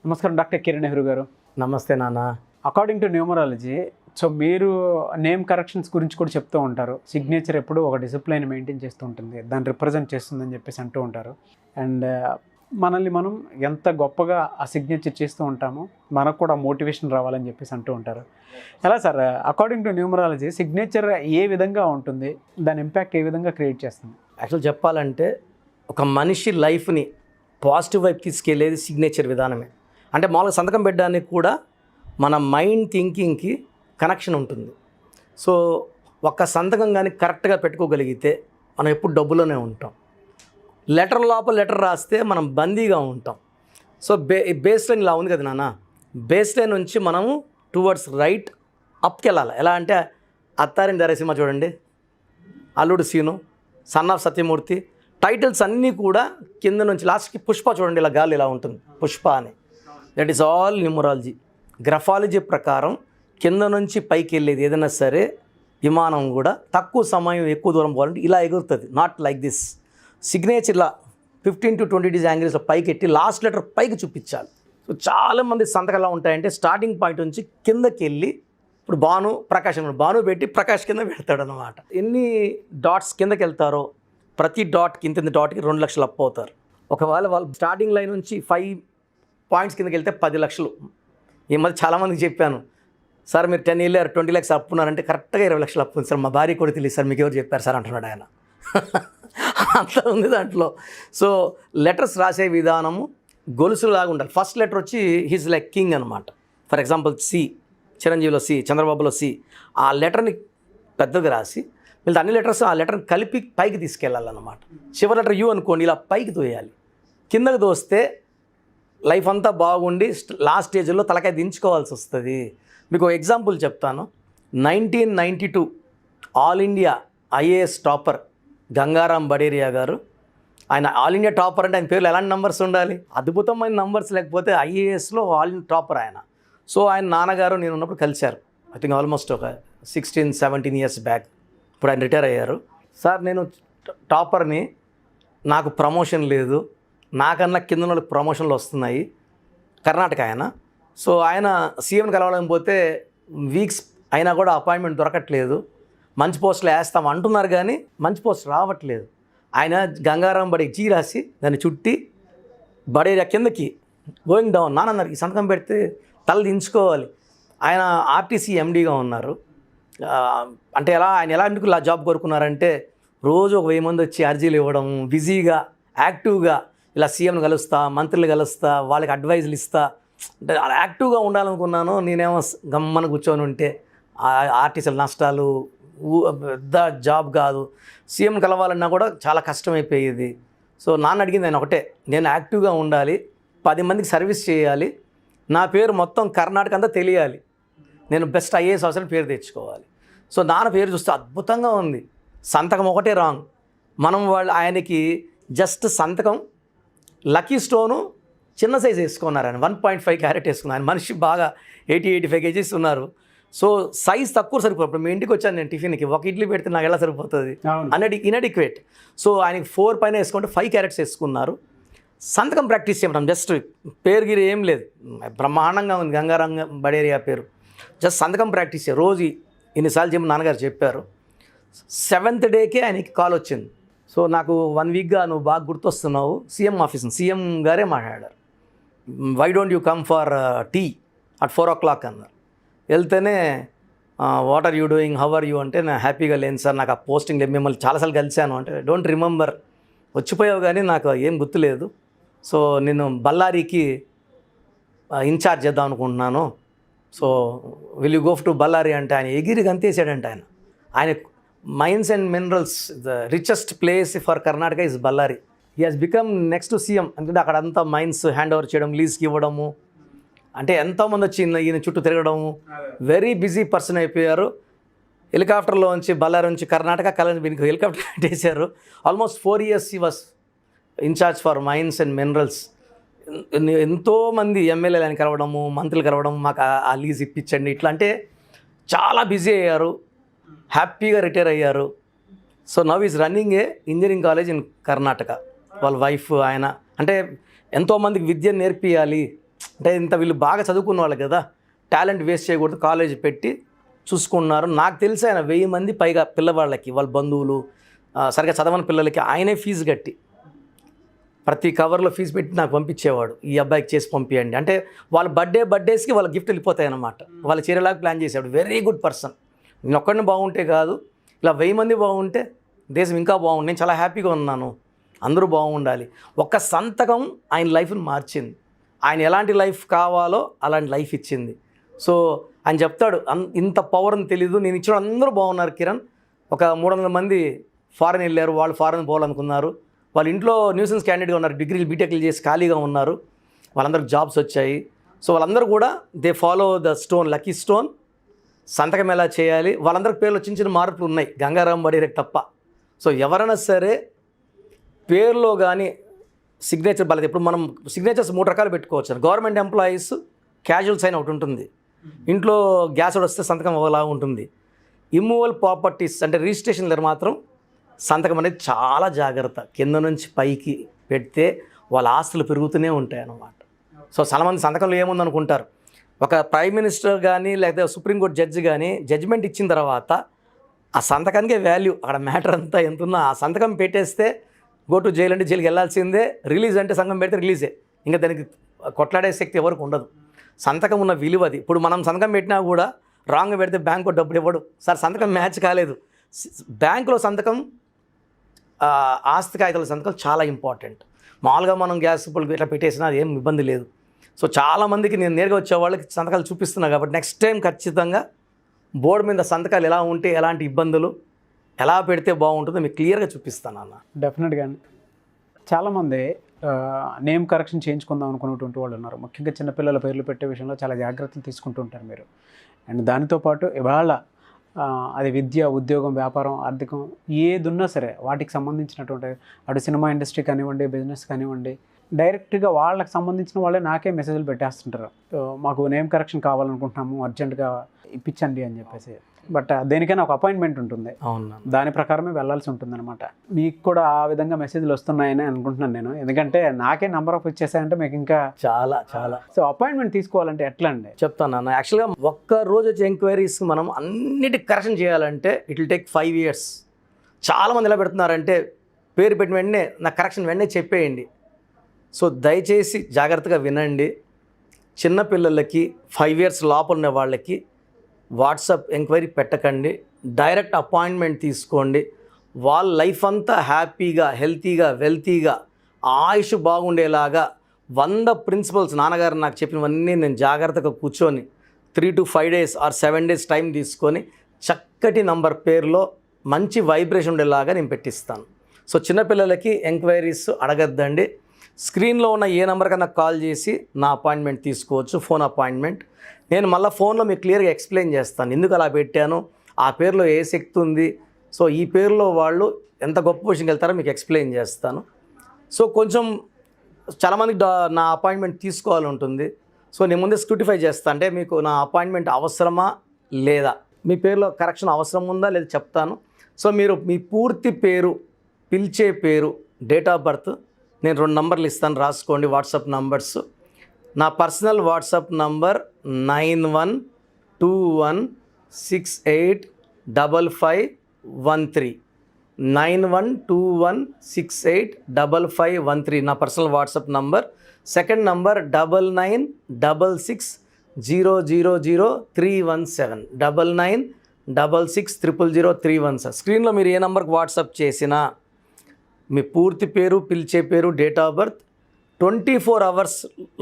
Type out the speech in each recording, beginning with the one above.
నమస్కారం డాక్టర్ కిరణ్ నెహ్రూ గారు. నమస్తే నాన్న. అకార్డింగ్ టు న్యూమరాలజీ, సో మీరు నేమ్ కరెక్షన్స్ గురించి కూడా చెప్తూ ఉంటారు. సిగ్నేచర్ ఎప్పుడు ఒక డిసిప్లైన్ మెయింటైన్ చేస్తూ ఉంటుంది, దాన్ని రిప్రజెంట్ చేస్తుందని చెప్పేసి అంటూ ఉంటారు. అండ్ మనల్ని మనం ఎంత గొప్పగా ఆ సిగ్నేచర్ చేస్తూ ఉంటామో మనకు కూడా మోటివేషన్ రావాలని చెప్పేసి అంటూ ఉంటారు. ఎలా sir, according to numerology signature ఏ విధంగా ఉంటుంది, దాని ఇంపాక్ట్ ఏ విధంగా క్రియేట్ చేస్తుంది? యాక్చువల్ చెప్పాలంటే ఒక మనిషి లైఫ్ని పాజిటివ్ వైపు తీసుకెళ్లేది సిగ్నేచర్ విధానమే. అంటే మామూలుగా సంతకం పెట్టడానికి కూడా మన మైండ్ థింకింగ్కి కనెక్షన్ ఉంటుంది. సో ఒక్క సంతకం కానీ కరెక్ట్గా పెట్టుకోగలిగితే మనం ఎప్పుడు డబ్బులోనే ఉంటాం. లెటర్ లోపల లెటర్ రాస్తే మనం బందీగా ఉంటాం. సో బేస్ లైన్ ఇలా ఉంది కదా నాన్న, బేస్ లైన్ నుంచి మనము టువర్డ్స్ రైట్ అప్కి వెళ్ళాలి. ఎలా అంటే అత్తారిని ధర సినిమా చూడండి, Alludu Seenu, son of Satyamurthy, titles అన్నీ కూడా కింద నుంచి లాస్ట్కి పుష్ప చూడండి, ఇలా గాలి ఇలా ఉంటుంది పుష్ప అని. That is all numerology. Graphology ప్రకారం కింద నుంచి పైకి వెళ్ళేది ఏదైనా సరే, విమానం కూడా తక్కువ సమయం ఎక్కువ దూరం పోవాలంటే ఇలా ఎగురుతుంది, నాట్ లైక్ దిస్. సిగ్నేచర్ ఇలా 15 to 20 degrees యాంగిల్స్లో పైకి ఎట్టి లాస్ట్ లెటర్ పైకి చూపించాలి. సో చాలామంది సంతకాలు ఎలా ఉంటాయంటే స్టార్టింగ్ పాయింట్ నుంచి కిందకి వెళ్ళి, ఇప్పుడు భాను ప్రకాష్ అని భాను పెట్టి ప్రకాష్ కింద పెడతాడు అనమాట. ఎన్ని డాట్స్ కిందకి వెళ్తారో ప్రతి డాట్కి ఇంత డాట్కి 2 లక్షలు అప్పు అవుతారు. ఒకవేళ వాళ్ళు స్టార్టింగ్ లైన్ నుంచి 5 పాయింట్స్ కిందకి వెళ్తే 10 లక్షలు. ఈ మధ్య చాలామందికి చెప్పాను, సార్ మీరు 10 వెళ్ళారు 20 lakhs అప్పు ఉన్నారంటే కరెక్ట్గా 20 లక్షలు అప్పు ఉంది సార్, మా భార్య కూడా తెలియదు సార్, మీకు ఎవరు చెప్పారు సార్ అంటున్నాడు ఆయన. అంత ఉంది దాంట్లో. సో లెటర్స్ రాసే విధానము గొలుసులాగా ఉండాలి. ఫస్ట్ లెటర్ వచ్చి హీజ్ లైక్ కింగ్ అనమాట. ఫర్ ఎగ్జాంపుల్ సి, చిరంజీవిలో సి, చంద్రబాబులో సి. ఆ లెటర్ని పెద్దగా రాసి వీళ్ళ అన్ని లెటర్స్ ఆ లెటర్ని కలిపి పైకి తీసుకెళ్ళాలన్నమాట. చివరి లెటర్ యూ అనుకోండి, ఇలా పైకి తోయాలి. కిందకి దోస్తే లైఫ్ అంతా బాగుండి లాస్ట్ స్టేజ్లో తలకాయ దించుకోవాల్సి వస్తుంది. మీకు ఎగ్జాంపుల్ చెప్తాను. 1992 all India IAS topper Gangaram Baderia గారు. ఆయన ఆల్ ఇండియా టాపర్ అంటే ఆయన పేర్లు ఎలాంటి నంబర్స్ ఉండాలి, అద్భుతమైన నంబర్స్, లేకపోతే ఐఏఎస్లో ఆల్ ఇండియా టాపర్ ఆయన. సో ఆయన నాన్నగారు నేను ఉన్నప్పుడు కలిశారు. ఐ థింక్ ఆల్మోస్ట్ ఒక 16-17 years బ్యాక్. ఇప్పుడు ఆయన రిటైర్ అయ్యారు. సార్ నేను టాపర్ని, నాకు ప్రమోషన్ లేదు, నాకన్నా కింద వాళ్ళకి ప్రమోషన్లు వస్తున్నాయి. కర్ణాటక ఆయన. సో ఆయన సీఎంని కలవడానికి పోతే వీక్స్ అయినా కూడా అపాయింట్మెంట్ దొరకట్లేదు. మంచి పోస్టులు వేస్తాం అంటున్నారు కానీ మంచి పోస్ట్ రావట్లేదు. ఆయన గంగారాం బడి జీ రాసి దాన్ని చుట్టి బడేరియా కిందకి గోయింగ్ డౌన్ నాన్నగారికి సంతకం పెడితే తల దించుకోవాలి. ఆయన ఆర్టీసీ ఎండీగా ఉన్నారు. అంటే ఆయన ఎలా ఎందుకు జాబ్ కోరుకున్నారంటే రోజు ఒక 1000 మంది వచ్చి అర్జీలు ఇవ్వడం, బిజీగా యాక్టివ్గా ఇలా సీఎంను కలుస్తా, మంత్రులు కలుస్తా, వాళ్ళకి అడ్వైజులు ఇస్తా, అంటే అలా యాక్టివ్గా ఉండాలనుకున్నాను. నేనేమో గమ్మన కూర్చొని ఉంటే ఆర్టీసీల నష్టాలు, పెద్ద జాబ్ కాదు, సీఎం కలవాలన్నా కూడా చాలా కష్టమైపోయేది. సో నాన్న అడిగింది ఆయన ఒకటే, నేను యాక్టివ్గా ఉండాలి, 10 మందికి సర్వీస్ చేయాలి, నా పేరు మొత్తం కర్ణాటక అంతా తెలియాలి, నేను బెస్ట్ ఐఏఎస్ ఆఫీసర్ పేరు తెచ్చుకోవాలి. సో నాన్న పేరు చూస్తే అద్భుతంగా ఉంది, సంతకం ఒకటే రాంగ్. మనం ఆయనకి జస్ట్ సంతకం, లక్కీ స్టోను చిన్న సైజ్ వేసుకున్నారు. ఆయన 1.5 carat వేసుకున్నారు. ఆయన మనిషి బాగా 80-85 kgs ఉన్నారు. సో సైజ్ తక్కువ సరిపోతుంది. ఇప్పుడు మీ ఇంటికి వచ్చాను నేను టిఫిన్కి, ఒక ఇడ్లీ పెడితే నాకు ఎలా సరిపోతుంది, ఇన్అడిక్వేట్. సో ఆయనకి 4 పైన వేసుకుంటే 5 carats వేసుకున్నారు. సంతకం ప్రాక్టీస్ చేయడం, జస్ట్ పేరు గిరి ఏం లేదు, బ్రహ్మాండంగా ఉంది గంగారాం బడేరియా పేరు. జస్ట్ సంతకం ప్రాక్టీస్ చేయ రోజు ఇన్నిసార్లు చెప్పి నాన్నగారు చెప్పారు. 7th డేకే ఆయనకి కాల్ వచ్చింది. సో నాకు 1 weekగా నువ్వు బాగా గుర్తొస్తున్నావు, సీఎం ఆఫీస్, సీఎం గారే మాట్లాడారు, why don't you come for tea at 4 o'clock అన్నారు. వెళ్తేనే what are you doing, how are you అంటే, నేను హ్యాపీగా లేను సార్, నాకు ఆ పోస్టింగ్ లేదు, మిమ్మల్ని చాలాసార్లు కలిశాను అంటే, డోంట్ రిమెంబర్, వచ్చిపోయావు కానీ నాకు ఏం గుర్తులేదు. సో నేను బళ్ళారికి ఇన్ఛార్జ్ చేద్దాం అనుకుంటున్నాను, so will you go to Ballari అంటే ఆయన ఎగిరి గంతేసాడంట. ఆయన mines and minerals, the richest place for Karnataka is Ballari. He has become next CM. ఎందుకంటే అక్కడ అంతా మైన్స్ హ్యాండ్ ఓవర్ చేయడం, లీజ్కి ఇవ్వడము, అంటే ఎంతోమంది వచ్చి ఈయన చుట్టూ తిరగడము, వెరీ బిజీ పర్సన్ అయిపోయారు. హెలికాప్టర్లో నుంచి బళ్ళారి నుంచి కర్ణాటక దీనికి హెలికాప్టర్ పెట్టేశారు. Almost 4 years he was incharge for mines and minerals. ఎంతోమంది ఎమ్మెల్యేలు ఆయన కలవడము, మంత్రులు కలవడం, మాకు ఆ లీజ్ ఇప్పించండి ఇట్లా, అంటే చాలా బిజీ అయ్యారు. హ్యాపీగా రిటైర్ అయ్యారు. So now is running A engineering college in Karnataka. వాళ్ళ వైఫ్ ఆయన, అంటే ఎంతోమందికి విద్యను నేర్పియాలి, అంటే ఇంత వీళ్ళు బాగా చదువుకున్న వాళ్ళు కదా, టాలెంట్ వేస్ట్ చేయకూడదు, కాలేజ్ పెట్టి చూసుకున్నారు. నాకు తెలిసి ఆయన 1000 మంది పైగా పిల్లవాళ్ళకి, వాళ్ళ బంధువులు సరిగ్గా చదవని పిల్లలకి ఆయనే ఫీజు కట్టి ప్రతి కవర్లో ఫీజు పెట్టి నాకు పంపించేవాడు, ఈ అబ్బాయికి చేసి పంపించండి అంటే. వాళ్ళ బర్త్డేస్కి వాళ్ళ గిఫ్ట్ వెళ్ళిపోతాయి అన్నమాట. వాళ్ళ చీరలాగా ప్లాన్ చేసేవాడు. Very good person. నేను ఒక్కడిని బాగుంటే కాదు, ఇలా 1000 మంది బాగుంటే దేశం ఇంకా బాగుంది. నేను చాలా హ్యాపీగా ఉన్నాను, అందరూ బాగుండాలి. ఒక్క సంతకం ఆయన లైఫ్ని మార్చింది. ఆయన ఎలాంటి లైఫ్ కావాలో అలాంటి లైఫ్ ఇచ్చింది. సో ఆయన చెప్తాడు, ఇంత పవర్ అని తెలీదు, నేను ఇచ్చిన అందరూ బాగున్నారు కిరణ్. ఒక 300 మంది ఫారెన్ వెళ్ళారు, వాళ్ళు ఫారెన్ పోవాలనుకున్నారు, వాళ్ళ ఇంట్లో న్యూసెన్స్ క్యాండిడేట్గా ఉన్నారు, డిగ్రీలు బీటెక్లు చేసి ఖాళీగా ఉన్నారు, వాళ్ళందరికీ జాబ్స్ వచ్చాయి. సో వాళ్ళందరూ కూడా they follow the stone, lucky stone, సంతకం ఎలా చేయాలి, వాళ్ళందరికీ పేర్లు చిన్న చిన్న మార్పులు ఉన్నాయి, గంగారాం బడేరెక్ తప్ప. సో ఎవరైనా సరే పేరులో కానీ సిగ్నేచర్ బాలేదు. ఇప్పుడు మనం సిగ్నేచర్స్ 3 రకాలు పెట్టుకోవచ్చు. గవర్నమెంట్ ఎంప్లాయీస్ క్యాజువల్ సైన్ ఒకటి ఉంటుంది, ఇంట్లో గ్యాస్ వస్తే సంతకం ఒకలా ఉంటుంది. ఇమ్మూవల్ ప్రాపర్టీస్ అంటే రిజిస్ట్రేషన్ దగ్గర మాత్రం సంతకం అనేది చాలా జాగ్రత్త, కింద నుంచి పైకి పెడితే వాళ్ళ ఆస్తులు పెరుగుతూనే ఉంటాయి అన్నమాట. సో చాలామంది సంతకంలో ఏముందనుకుంటారు, ఒక ప్రైమ్ మినిస్టర్ కానీ లేకపోతే సుప్రీంకోర్టు జడ్జి కానీ జడ్జిమెంట్ ఇచ్చిన తర్వాత ఆ సంతకానికే వాల్యూ, అక్కడ మ్యాటర్ అంతా ఎంత ఉన్నా ఆ సంతకం పెట్టేస్తే గో టు జైలు అంటే జైలుకి వెళ్ళాల్సిందే, రిలీజ్ అంటే సంతకం పెడితే రిలీజే, ఇంకా దానికి కొట్లాడే శక్తి ఎవరికి ఉండదు. సంతకం ఉన్న విలువ అది. ఇప్పుడు మనం సంతకం పెట్టినా కూడా రాంగ్ పెడితే బ్యాంకు డబ్బులు ఇవ్వడు, సార్ సంతకం మ్యాచ్ కాలేదు. బ్యాంకులో సంతకం, ఆస్తి కాగితాల సంతకం చాలా ఇంపార్టెంట్. మామూలుగా మనం గ్యాస్ పొలు ఇట్లా పెట్టేసినా ఏం ఇబ్బంది లేదు. సో చాలామందికి నేను నేరుగా వచ్చే వాళ్ళకి సంతకాలు చూపిస్తున్నా కాబట్టి నెక్స్ట్ టైం ఖచ్చితంగా బోర్డు మీద సంతకాలు ఎలా ఉంటే ఎలాంటి ఇబ్బందులు ఎలా పెడితే బాగుంటుందో మీకు క్లియర్గా చూపిస్తాను అన్న. డెఫినెట్గా చాలామంది నేమ్ కరెక్షన్ చేయించుకుందాం అనుకున్నటువంటి వాళ్ళు ఉన్నారు. ముఖ్యంగా చిన్నపిల్లల పేర్లు పెట్టే విషయంలో చాలా జాగ్రత్తలు తీసుకుంటూ ఉంటారు మీరు. అండ్ దానితో పాటు ఇవాళ అది విద్య, ఉద్యోగం, వ్యాపారం, ఆర్థికం ఏది ఉన్నా సరే వాటికి సంబంధించినటువంటి అటు సినిమా ఇండస్ట్రీ కానివ్వండి, బిజినెస్ కానివ్వండి, డైరెక్ట్గా వాళ్ళకి సంబంధించిన వాళ్ళే నాకే మెసేజ్లు పెట్టేస్తుంటారు, మాకు నేమ్ కరెక్షన్ కావాలనుకుంటున్నాము, అర్జెంటుగా ఇప్పించండి అని చెప్పేసి. బట్ దేనికైనా ఒక అపాయింట్మెంట్ ఉంటుంది, అవును, దాని ప్రకారమే వెళ్ళాల్సి ఉంటుంది అనమాట. మీకు కూడా ఆ విధంగా మెసేజ్లు వస్తున్నాయని అనుకుంటున్నాను నేను, ఎందుకంటే నాకే నెంబర్ ఆఫ్ వచ్చేసాయంటే మీకు ఇంకా చాలా. సో అపాయింట్మెంట్ తీసుకోవాలంటే ఎట్లా అండి చెప్తాను అన్న. యాక్చువల్గా ఒక్క రోజు వచ్చే ఎంక్వైరీస్ మనం అన్నిటికి కరెక్షన్ చేయాలంటే ఇట్ విల్ టేక్ 5 years. చాలామంది ఎలా పెడుతున్నారంటే పేరు పెట్టిన వెంటనే నాకు కరెక్షన్ వెంటనే చెప్పేయండి. సో దయచేసి జాగ్రత్తగా వినండి. చిన్నపిల్లలకి 5 years లోపల ఉన్న వాళ్ళకి వాట్సాప్ ఎంక్వైరీ పెట్టకండి, డైరెక్ట్ అపాయింట్మెంట్ తీసుకోండి. వాళ్ళ లైఫ్ అంతా హ్యాపీగా, హెల్తీగా, వెల్తీగా, ఆయుష్ బాగుండేలాగా 100 ప్రిన్సిపల్స్ నాన్నగారు నాకు చెప్పినవన్నీ నేను జాగ్రత్తగా కూర్చొని 3 to 5 days or 7 days time తీసుకొని చక్కటి నంబర్ పేరులో మంచి వైబ్రేషన్ ఉండేలాగా నేను పెట్టిస్తాను. సో చిన్నపిల్లలకి ఎంక్వైరీస్ అడగద్దండి. స్క్రీన్లో ఉన్న ఏ నెంబర్ కన్నా కాల్ చేసి నా అపాయింట్మెంట్ తీసుకోవచ్చు, ఫోన్ అపాయింట్మెంట్. నేను మళ్ళీ ఫోన్లో మీకు క్లియర్గా ఎక్స్ప్లెయిన్ చేస్తాను ఎందుకు అలా పెట్టాను, ఆ పేరులో ఏ శక్తి ఉంది, సో ఈ పేరులో వాళ్ళు ఎంత గొప్ప పొజిషన్కి వెళ్తారో మీకు ఎక్స్ప్లెయిన్ చేస్తాను. సో కొంచెం చాలామందికి నా అపాయింట్మెంట్ తీసుకోవాలి ఉంటుంది. సో నేను ముందే స్క్రూటిఫై చేస్తాను, అంటే మీకు నా అపాయింట్మెంట్ అవసరమా లేదా, మీ పేరులో కరెక్షన్ అవసరం ఉందా లేదా చెప్తాను. సో మీరు మీ పూర్తి పేరు, పిలిచే పేరు, డేట్ ఆఫ్ బర్త్, నేను 2 నంబర్లు ఇస్తాను, రాసుకోండి వాట్సాప్ నంబర్స్. నా పర్సనల్ వాట్సాప్ నంబర్ 9121685513 9121685513 నా personal WhatsApp number. Second number 9966000317 9966000317. స్క్రీన్లో మీరు ఏ నెంబర్కి వాట్సాప్ చేసినా మీ పూర్తి పేరు, పిలిచే పేరు, డేట్ ఆఫ్ బర్త్ 24 hours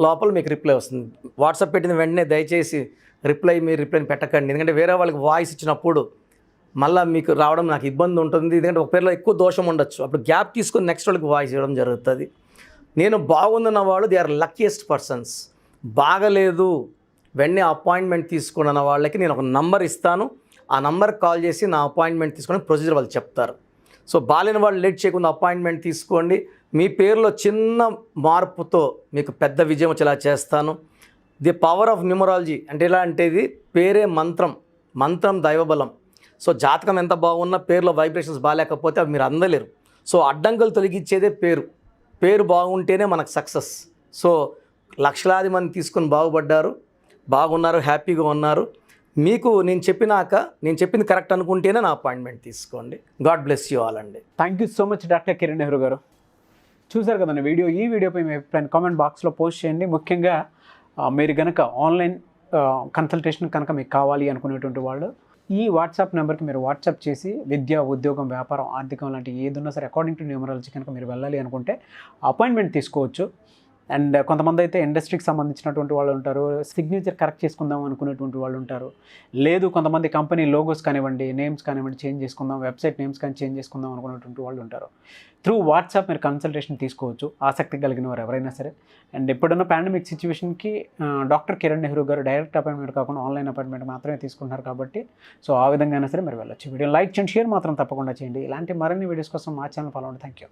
లోపల మీకు రిప్లై వస్తుంది. వాట్సాప్ పెట్టిన వెంటనే దయచేసి మీరు రిప్లైని పెట్టకండి, ఎందుకంటే వేరే వాళ్ళకి వాయిస్ ఇచ్చినప్పుడు మళ్ళీ మీకు రావడం నాకు ఇబ్బంది ఉంటుంది. ఎందుకంటే ఒక పేరులో ఎక్కువ దోషం ఉండొచ్చు, అప్పుడు గ్యాప్ తీసుకొని నెక్స్ట్ వాళ్ళకి వాయిస్ ఇవ్వడం జరుగుతుంది. నేను బాగుందన్న వాళ్ళు దే ఆర్ లక్కీయెస్ట్ పర్సన్స్. బాగలేదు వెంటనే అపాయింట్మెంట్ తీసుకున్న వాళ్ళకి నేను ఒక నంబర్ ఇస్తాను, ఆ నంబర్కి కాల్ చేసి నా అపాయింట్మెంట్ తీసుకొని ప్రొసీజర్ వాళ్ళు చెప్తారు. సో బాలేని వాళ్ళు లేట్ చేయకుండా అపాయింట్మెంట్ తీసుకోండి. మీ పేరులో చిన్న మార్పుతో మీకు పెద్ద విజయం వచ్చేలా చేస్తాను. ది పవర్ ఆఫ్ న్యూమరాలజీ అంటే ఎలా అంటే ఇది పేరే మంత్రం, మంత్రం దైవబలం. సో జాతకం ఎంత బాగున్నా పేరులో వైబ్రేషన్స్ బాగాలేకపోతే అవి మీరు అందలేరు. సో అడ్డంకులు తొలగించేదే పేరు, పేరు బాగుంటేనే మనకు సక్సెస్. సో లక్షలాది మంది తీసుకొని బాగుపడ్డారు, బాగున్నారు, హ్యాపీగా ఉన్నారు. మీకు నేను చెప్పింది కరెక్ట్ అనుకుంటేనే నా అపాయింట్మెంట్ తీసుకోండి. గాడ్ బ్లెస్ యూ ఆల్ అండి. Thank you so much doctor Kiran Nehru గారు. చూసారు కదండి ఈ వీడియోపై మీ అభిప్రాయం కామెంట్ బాక్స్లో పోస్ట్ చేయండి. ముఖ్యంగా మీరు కనుక ఆన్లైన్ కన్సల్టేషన్ కనుక మీకు కావాలి అనుకునేటువంటి వాళ్ళు ఈ వాట్సాప్ నెంబర్కి మీరు వాట్సాప్ చేసి విద్య, ఉద్యోగం, వ్యాపారం, ఆర్థికం లాంటి ఏది ఉన్నా సరే అకార్డింగ్ టు న్యూమరాలజీ కనుక మీరు వెళ్ళాలి అనుకుంటే అపాయింట్మెంట్ తీసుకోవచ్చు. అండ్ కొంతమంది అయితే ఇండస్ట్రీకి సంబంధించినటువంటి వాళ్ళు ఉంటారు, సిగ్నేచర్ కరెక్ట్ చేసుకుందాం అనుకునేటువంటి వాళ్ళు ఉంటారు. లేదు కొంతమంది కంపెనీ లోగోస్ కానివ్వండి, నేమ్స్ కానివ్వండి చేంజ్ చేసుకుందాం, వెబ్సైట్ నేమ్స్ కానీ చేంజ్ చేసుకుందాం అనుకునేటువంటి వాళ్ళు ఉంటారు. త్రూ వాట్సాప్ మీరు కన్సల్టేషన్ తీసుకోవచ్చు ఆసక్తి కలిగిన వారు ఎవరైనా సరే. అండ్ ఇప్పుడున్న పాండమిక్ సిచ్యువేషన్కి డాక్టర్ కిరణ్ నెహ్రూ గారు డైరెక్ట్ అపాయింట్మెంట్ కాకుండా ఆన్లైన్ అపాయింట్మెంట్ మాత్రమే తీసుకుంటున్నారు కాబట్టి సో ఆ విధంగా అయినా సరే మీరు వెళ్ళొచ్చు. వీడియో లైక్ చేయండి, షేర్ మాత్రం తప్పకుండా చేయండి. ఇలాంటి మరిన్ని వీడియోస్ కోసం మా ఛానల్ ఫాలో అవ్వండి. Thank you.